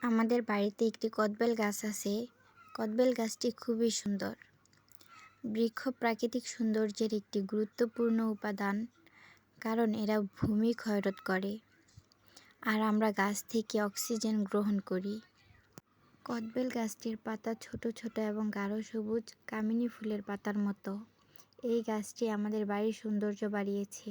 আমাদের বাড়িতে একটি কদবেল গাছ আছে। কদবেল গাছটি খুবই সুন্দর। বৃক্ষ প্রাকৃতিক সৌন্দর্যের একটি গুরুত্বপূর্ণ উপাদান, কারণ এরা ভূমি ক্ষয়রোধ করে আর আমরা গাছ থেকে অক্সিজেন গ্রহণ করি। কদবেল গাছটির পাতা ছোট ছোট এবং গাঢ় সবুজ কামিনী ফুলের পাতার মতো। এই গাছটি আমাদের বাড়ির সৌন্দর্য বাড়িয়েছে।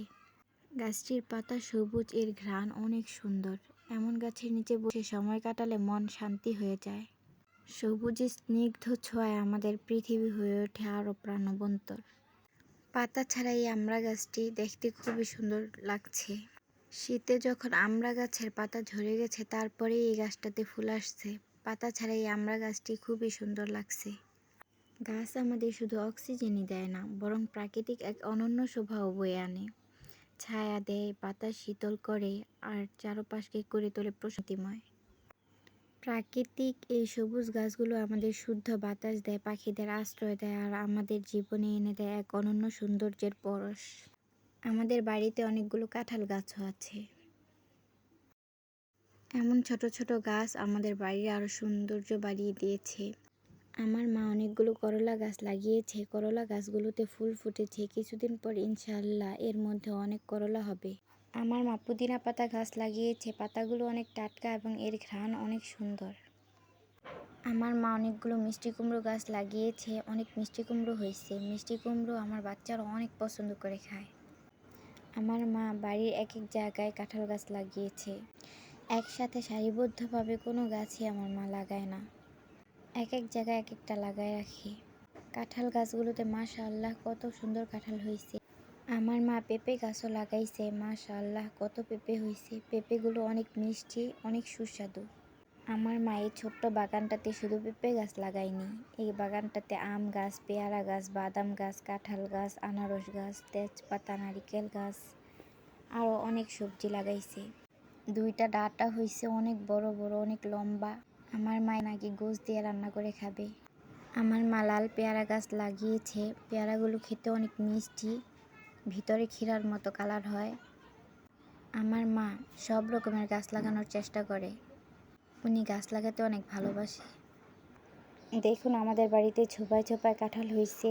গাছটির পাতা সবুজ, এর ঘ্রাণ অনেক সুন্দর। এমন গাছের নিচে বসে সময় কাটালে মন শান্তি হয়ে যায়। সবুজের স্নিগ্ধ ছোঁয়ায় আমাদের পৃথিবী হয়ে ওঠে আরও প্রাণবন্তর। পাতা ছাড়া এই আমড়া গাছটি দেখতে খুবই সুন্দর লাগছে। শীতে যখন আমড়া গাছের পাতা ঝরে গেছে, তারপরে এই গাছটাতে ফুল আসছে। পাতা ছাড়া এই আমড়া গাছটি খুবই সুন্দর লাগছে। গাছ আমাদের শুধু অক্সিজেনই দেয় না, বরং প্রাকৃতিক এক অনন্য শোভাও বয়ে আনে। ছায়া দেয়, পাতা শীতল করে, আর চারপাশকে করে তোলে প্রশান্তিময়। প্রাকৃতিক এই সবুজ গাছগুলো আমাদের শুদ্ধ বাতাস দেয়, পাখিদের আশ্রয় দেয়, আর আমাদের জীবনে এনে দেয় এক অনন্য সৌন্দর্যের পরশ। আমাদের বাড়িতে অনেকগুলো কাঁঠাল গাছও আছে। এমন ছোট ছোট গাছ আমাদের বাড়ির আরও সৌন্দর্য বাড়িয়ে দিয়েছে। আমার মা অনেকগুলো করলা গাছ লাগিয়েছে। করলা গাছগুলোতে ফুল ফুটেছে। কিছুদিন পর ইনশাআল্লাহ এর মধ্যে অনেক করলা হবে। আমার মা পুদিনা পাতা গাছ লাগিয়েছে। পাতাগুলো অনেক টাটকা এবং এর ঘ্রাণ অনেক সুন্দর। আমার মা অনেকগুলো মিষ্টি কুমড়ো গাছ লাগিয়েছে। অনেক মিষ্টি কুমড়ো হয়েছে। মিষ্টি কুমড়ো আমার বাচ্চারা অনেক পছন্দ করে খায়। আমার মা বাড়ির এক এক জায়গায় কাঁঠাল গাছ লাগিয়েছে। একসাথে সারিবদ্ধভাবে কোনো গাছই আমার মা লাগায় না, এক এক জায়গায় এক একটা লাগায় রাখে। কাঁঠাল গাছগুলোতে মাশাআল্লাহ কত সুন্দর কাঁঠাল হয়েছে। আমার মা পেঁপে গাছও লাগাইছে। মাশাআল্লাহ কত পেঁপে হয়েছে। পেঁপেগুলো অনেক মিষ্টি, অনেক সুস্বাদু। আমার মা এই ছোট্ট বাগানটাতে শুধু পেঁপে গাছ লাগায়নি, এই বাগানটাতে আম গাছ, পেয়ারা গাছ, বাদাম গাছ, কাঁঠাল গাছ, আনারস গাছ, তেজপাতা, নারিকেল গাছ, আরও অনেক সবজি লাগাইছে। 2টা ডাঁটা হয়েছে অনেক বড় বড়, অনেক লম্বা। আমার মা নাকি গোশ দিয়ে রান্না করে খাবে। আমার মা লাল পেয়ারা গাছ লাগিয়েছে। পেয়ারাগুলো খেতে অনেক মিষ্টি, ভিতরে ক্ষীরার মতো কালার হয়। আমার মা সব রকমের গাছ লাগানোর চেষ্টা করে। উনি গাছ লাগাতে অনেক ভালোবাসে। দেখুন আমাদের বাড়িতে ছোপায় ছোপায় কাঁঠাল হয়েছে।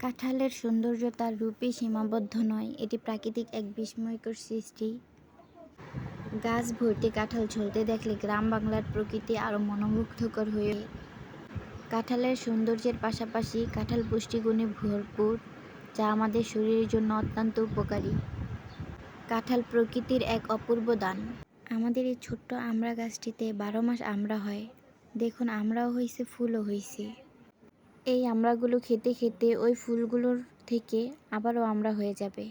কাঁঠালের সৌন্দর্য তার রূপে সীমাবদ্ধ নয়, এটি প্রাকৃতিক এক বিস্ময়কর সৃষ্টি। গাছ ভর্তি কাঁঠাল ঝুলতে দেখলে গ্রাম বাংলার প্রকৃতি আরও মনোমুগ্ধকর হয়ে। কাঁঠালের সৌন্দর্যের পাশাপাশি কাঁঠাল পুষ্টিগুণে ভরপুর, যা আমাদের শরীরের জন্য অত্যন্ত উপকারী। কাঁঠাল প্রকৃতির এক অপূর্ব দান। আমাদের এই ছোট্ট আমড়া গাছটিতে 12 মাস আমড়া হয়। দেখুন আমড়াও হয়েছে, ফুলও হয়েছে। এই আমড়াগুলো খেতে খেতে ওই ফুলগুলোর থেকে আবারও আমড়া হয়ে যাবে।